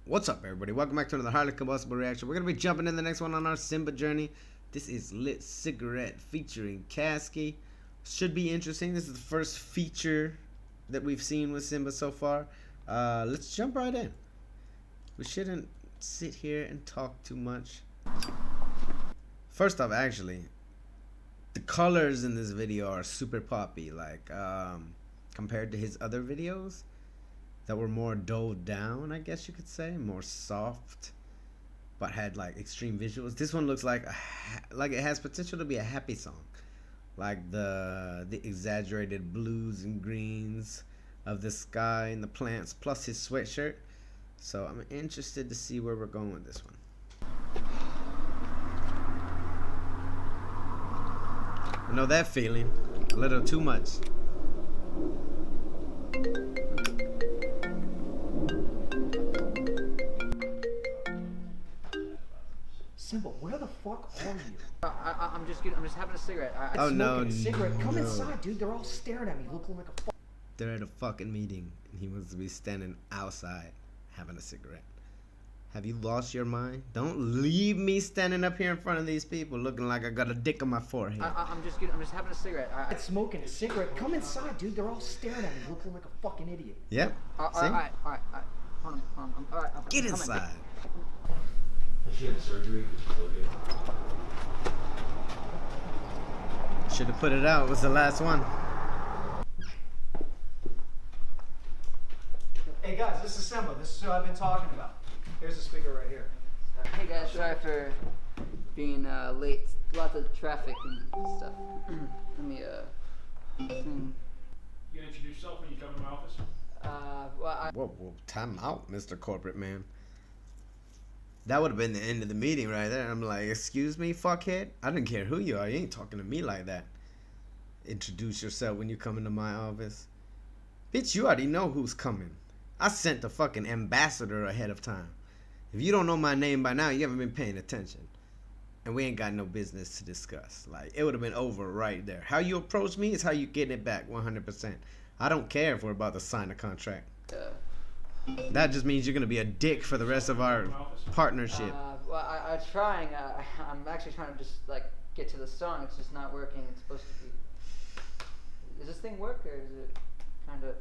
What's up, everybody? Welcome back to another highly combustible reaction. We're going to be jumping in the next one on our SMBA journey. This is Lit Cigarette featuring Caskey. Should be interesting. This is the first feature that we've seen with SMBA so far. Let's jump right in. We shouldn't sit here and talk too much. First off, actually, the colors in this video are super poppy, like compared to his other videos that were more doled down, I guess you could say, more soft, but had like extreme visuals. This one looks like it has potential to be a happy song, like the exaggerated blues and greens of the sky and the plants, plus his sweatshirt. So I'm interested to see where we're going with this one. I know that feeling, a little too much. Simple, where the fuck are you? I'm just having a cigarette. Oh no, a cigarette. Come inside, dude. They're all staring at me, looking like a fuck. They're at a fucking meeting, and he wants to be standing outside having a cigarette. Have you lost your mind? Don't leave me standing up here in front of these people looking like I got a dick on my forehead. I'm just having a cigarette. I'm smoking a cigarette. Come inside, dude. They're all staring at me, looking like a fucking idiot. Yep. All right. Hold on. All right. Get inside. She had surgery. Should have put it out. It was the last one. Hey guys, this is SMBA. This is who I've been talking about. Here's the speaker right here. Hey guys, sorry for being late. Lots of traffic and stuff. Let me You gonna introduce yourself when you come to my office? Whoa, time out, Mr. Corporate Man. That would have been the end of the meeting right there. I'm like, excuse me, fuckhead? I didn't care who you are. You ain't talking to me like that. Introduce yourself when you come into my office. Bitch, you already know who's coming. I sent the fucking ambassador ahead of time. If you don't know my name by now, you haven't been paying attention. And we ain't got no business to discuss. Like, it would have been over right there. How you approach me is how you get it back 100%. I don't care if we're about to sign a contract. That just means you're going to be a dick for the rest of our partnership. I'm trying. I'm actually trying to just like get to the song. It's just not working. It's supposed to be. Does this thing work or is it kind of?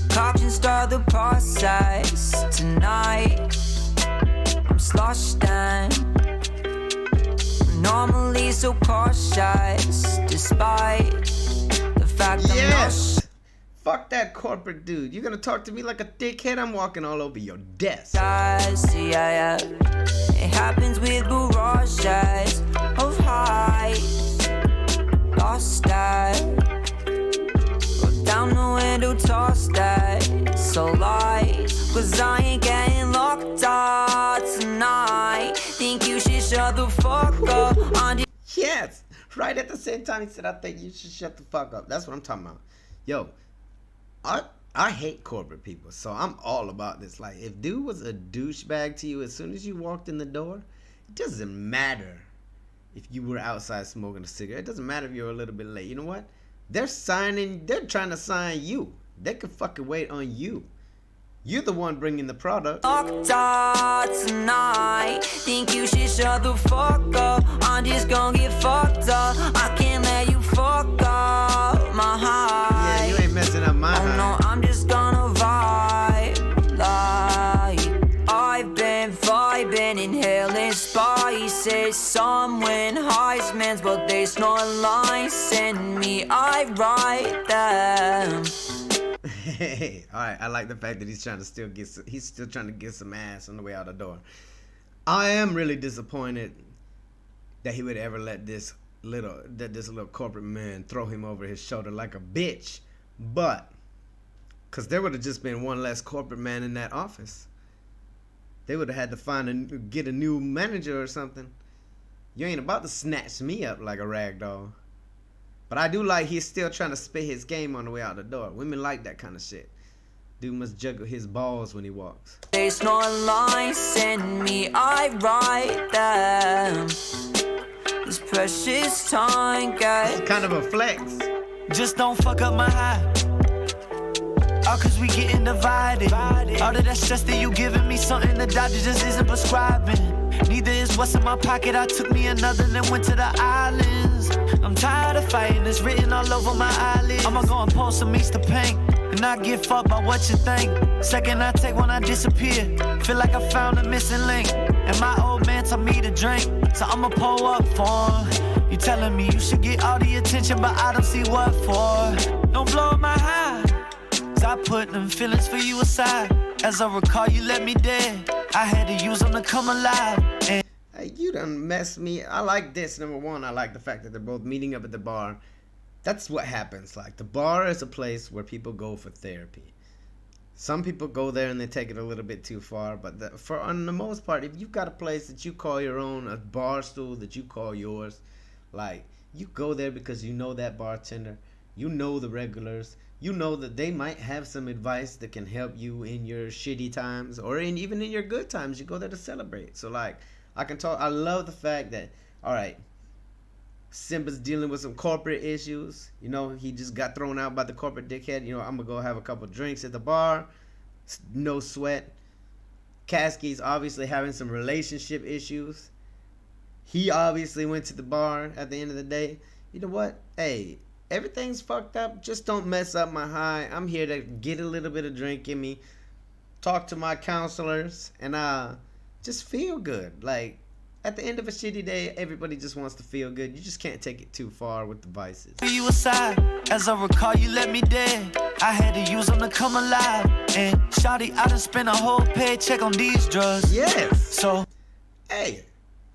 Talk and start the process tonight. I'm sloshed and normally so cautious, despite the fact yes! Fuck that corporate dude. You're gonna talk to me like a dickhead? I'm walking all over your desk. Yeah. It happens with barrages of highs. Lost that. Down the window, toss that. So light, cause I ain't getting locked up tonight. Think you should shut the fuck up. Yes, right at the same time he said, I think you should shut the fuck up. That's what I'm talking about. Yo, I hate corporate people, so I'm all about this. Like, if dude was a douchebag to you as soon as you walked in the door, it doesn't matter if you were outside smoking a cigarette. It doesn't matter if you're a little bit late. You know what? They're trying to sign you. They could fucking wait on you. You're the one bringing the product. Locked up tonight. Think you should shut the fuck up. I'm just gonna get fucked up. I can't let you fuck up my high. Yeah, you ain't messing up my high. No, I'm just gonna vibe like I've been vibing, inhaling spices. Some win Heisman's, but they snort lines. Send me, I write them. Hey, all right. I like the fact that he's still trying to get some ass on the way out the door. I am really disappointed that he would ever let this little corporate man throw him over his shoulder like a bitch. But because there would have just been one less corporate man in that office. They would have had to get a new manager or something. You ain't about to snatch me up like a rag doll. But I do like he's still trying to spit his game on the way out the door. Women like that kind of shit. Dude must juggle his balls when he walks. There's no lies in me, I write them. This precious time, guys. It's kind of a flex. Just don't fuck up my high. All cause we getting divided. All of that stress that you giving me, something the doctor just isn't prescribing. Neither is what's in my pocket. I took me another, then went to the islands. I'm tired of fighting, it's written all over my eyelids. I'ma go and pull some Easter paint and not get fucked by what you think. Second I take when I disappear. Feel like I found a missing link. And my old man told me to drink, so I'ma pull up for him. You telling me you should get all the attention, but I don't see what for. Don't blow up my high. I put them feelings for you aside. As I recall, you let me dead. I had to use them to come alive. And Hey, you done messed me. I like this. Number one, I like the fact that they're both meeting up at the bar. That's what happens. Like, the bar is a place where people go for therapy. Some people go there and they take it a little bit too far, but on the most part, if you've got a place that you call your own, a bar stool that you call yours, like, you go there because you know that bartender, you know the regulars, you know that they might have some advice that can help you in your shitty times or even in your good times. You go there to celebrate. So, like, I love the fact that, all right, Simba's dealing with some corporate issues. You know, he just got thrown out by the corporate dickhead. You know, I'm going to go have a couple drinks at the bar. No sweat. Caskey's obviously having some relationship issues. He obviously went to the bar at the end of the day. You know what? Hey, everything's fucked up. Just don't mess up my high. I'm here to get a little bit of drink in me. Talk to my counselors. And just feel good. Like, at the end of a shitty day, everybody just wants to feel good. You just can't take it too far with the vices. you aside. As I recall, you let me dead. I had to use them to come alive. And shawty, I done spent a whole paycheck on these drugs. Yes. So, Hey,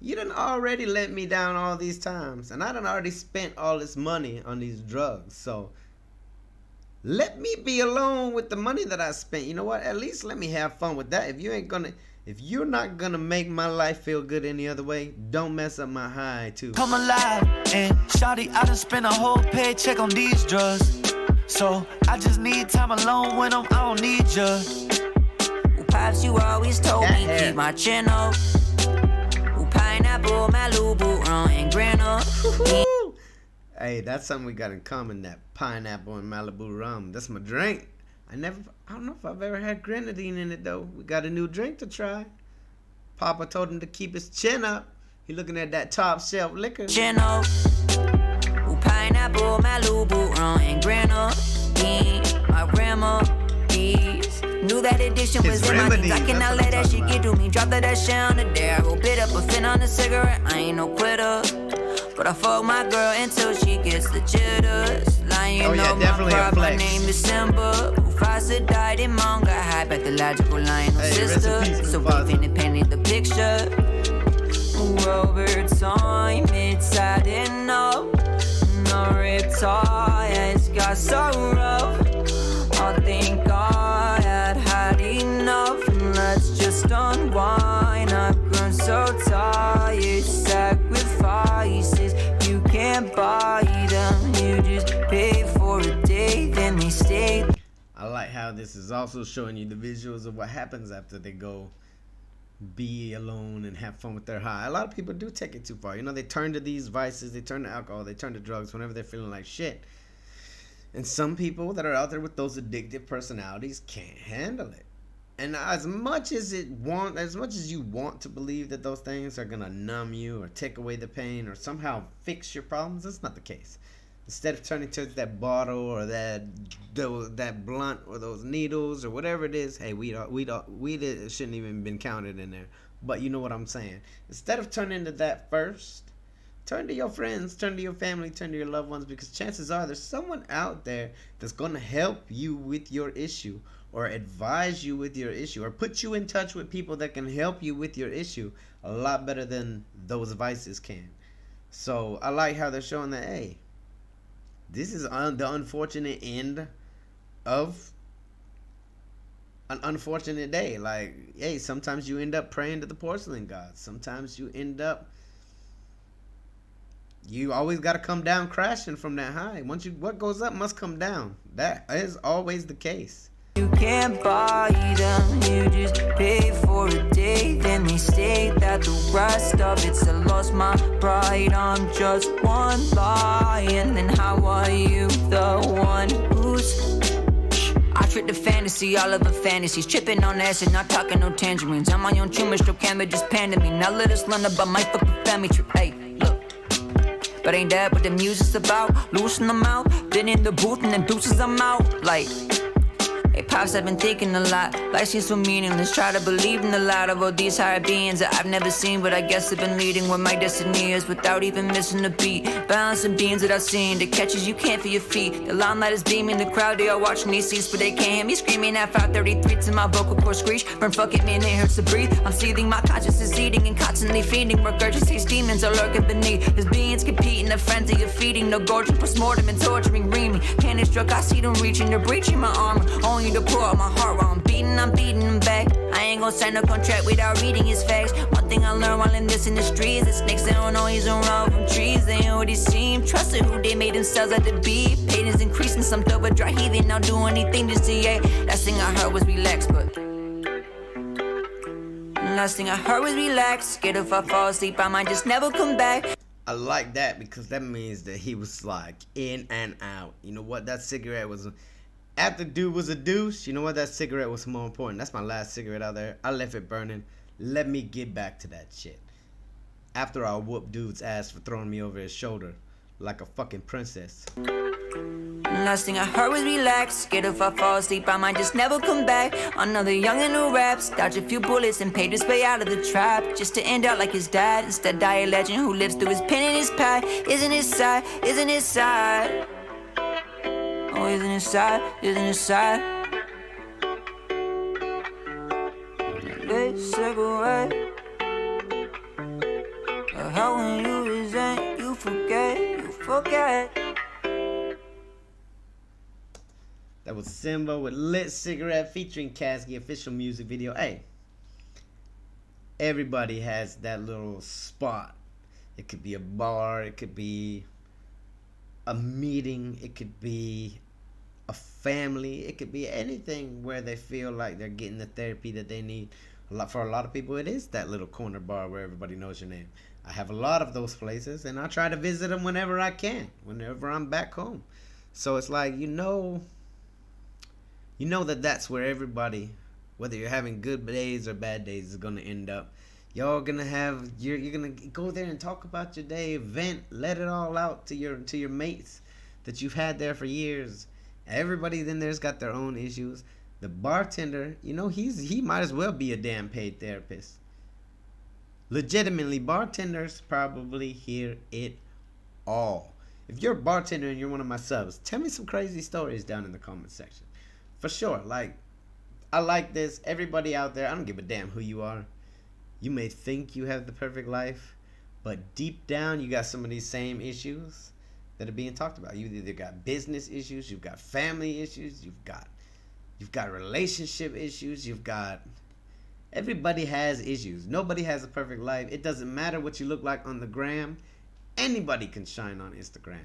you done already let me down all these times. And I done already spent all this money on these drugs. So, let me be alone with the money that I spent. You know what? At least let me have fun with that. If you're not gonna make my life feel good any other way, don't mess up my high too. come alive. And shawty, I done spent a whole paycheck on these drugs. So, I just need time alone with them. I don't need you. Pops, you always told That me hair. keep my chin up. Pineapple, Malibu, rum, and granola. Hey, that's something we got in common, that pineapple and Malibu rum. That's my drink. I don't know if I've ever had grenadine in it, though. We got a new drink to try. Papa told him to keep his chin up. He looking at that top shelf liquor. Chin up. Pineapple, Malibu, rum, and granola. My remedies. Knew that addiction His was in my remedies, veins. I that's cannot what let I'm that shit talking get to me. Drop that shit on the dare. I go bit up a fin on a cigarette. I ain't no quitter. But I fuck my girl until she gets the jitters. Lying, you Oh, yeah, know definitely a my pride, my flex. name is Simba. Mufasa died in manga. High pathological lion, no Hey, rest in sister. peace, So Mufasa. we finna paint the picture. Over time, it's sad enough. No reptiles got so rough. I think I had enough. Let's just unwind. I've grown so tired. Sacrifices, you can't buy them. You just pay for a day, then they stay. I like how this is also showing you the visuals of what happens after they go be alone and have fun with their high. A lot of people do take it too far. You know, they turn to these vices, they turn to alcohol, they turn to drugs whenever they're feeling like shit. And some people that are out there with those addictive personalities can't handle it. And as much as you want to believe that those things are gonna numb you or take away the pain or somehow fix your problems, that's not the case. Instead of turning to that bottle or that blunt or those needles or whatever it is, hey, weed shouldn't even been counted in there. But you know what I'm saying. Instead of turning to that first, turn to your friends, turn to your family, turn to your loved ones, because chances are there's someone out there that's gonna help you with your issue or advise you with your issue or put you in touch with people that can help you with your issue a lot better than those vices can. So I like how they're showing that, hey, this is the unfortunate end of an unfortunate day. Like, hey, sometimes you end up praying to the porcelain gods. Sometimes you always got to come down crashing from that high. What goes up must come down. That is always the case. You can't buy them, you just pay for a day. Then they say that the rest of it's I lost my pride. I'm just one lie, and then how are you the one who's I trick the fantasy, all of the fantasies. Tripping on acid, not talking no tangerines. I'm on your tumor, still can't just pander me. Now let us learn about my fucking family trip. Hey, look. But ain't that what the music's about? Loosen them out, then in the booth and then deuces I'm out. Like, hey pops, I've been thinking a lot. Life seems so meaningless. Try to believe in the light of all these higher beings that I've never seen, but I guess I've been leading where my destiny is without even missing a beat. Balancing beings that I've seen, the catches you can't feel your feet. The limelight is beaming, the crowd they are watching these seats, but they can't hear me screaming at 5:33 to my vocal cord screech. Burn fucking man, it hurts to breathe. I'm seething, my conscience is eating and constantly feeding. Regurgitates demons are lurking beneath. As beings compete in the frenzy of feeding, no gorging, postmortem and torturing, reaming. Panic struck, I see them reaching, they're breaching my armor. Only to pour out my heart while I'm beating them back. I ain't gon' sign no contract without reading his facts. One thing I learned while in this industry is that snakes, they don't always unravel from trees. They ain't what they seem. Trusted who they made themselves out to be. Patience increasing, some throw but dry heaving. I'll do anything to see, yeah. Last thing I heard was relax, but last thing I heard was relax. Scared if I fall asleep, I might just never come back. I like that because that means that he was like in and out. You know what? That cigarette was... After dude was a douche, you know what? That cigarette was more important. That's my last cigarette out there. I left it burning. Let me get back to that shit. After I whooped dude's ass for throwing me over his shoulder like a fucking princess. Last thing I heard was relax. Scared if I fall asleep, I might just never come back. Another youngin' who raps, dodge a few bullets and paid his way out of the trap, just to end out like his dad. Instead die a legend who lives through his pen and his pad. Isn't it sad? Isn't it sad? Oh, isn't it sad? Isn't it sad? Lit cigarette. But how when you resent, you forget. That was Simba with Lit Cigarette featuring Caskey, official music video. Hey, everybody has that little spot. It could be a bar, it could be a meeting, it could be a family, it could be anything where they feel like they're getting the therapy that they need. For a lot of people, it is that little corner bar where everybody knows your name. I have a lot of those places, and I try to visit them whenever I can, whenever I'm back home. So it's like, you know that that's where everybody, whether you're having good days or bad days, is gonna end up. Y'all gonna have, you're gonna go there and talk about your day, vent, let it all out to your mates that you've had there for years. Everybody in there's got their own issues. The bartender, you know, he might as well be a damn paid therapist. Legitimately, bartenders probably hear it all. If you're a bartender and you're one of my subs, tell me some crazy stories down in the comment section. For sure. Like, I like this. Everybody out there, I don't give a damn who you are. You may think you have the perfect life, but deep down you got some of these same issues that are being talked about. You either got business issues, you've got family issues, you've got relationship issues, everybody has issues. Nobody has a perfect life. It doesn't matter what you look like on the gram. Anybody can shine on Instagram.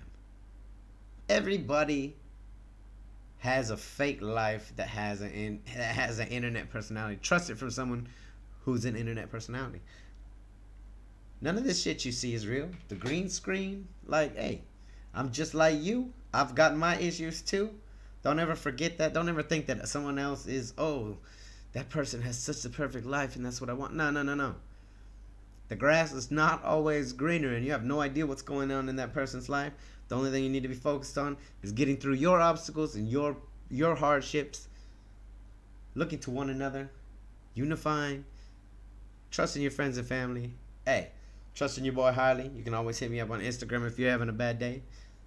Everybody has a fake life that has an internet personality. Trust it from someone who's an internet personality. None of this shit you see is real. The green screen, like, hey, I'm just like you. I've got my issues too. Don't ever forget that. Don't ever think that someone else is, oh, that person has such a perfect life and that's what I want. No. The grass is not always greener, and you have no idea what's going on in that person's life. The only thing you need to be focused on is getting through your obstacles and your hardships, looking to one another, unifying, trusting your friends and family. Hey, trusting your boy Harley. You can always hit me up on Instagram if you're having a bad day.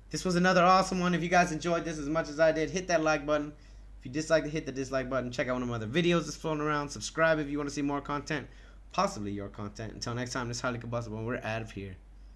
This was another awesome one. If you guys enjoyed this as much as I did, hit that like button. If you dislike it, hit the dislike button. Check out one of my other videos that's floating around. Subscribe if you want to see more content, possibly your content. Until next time, this is highly combustible, and we're out of here.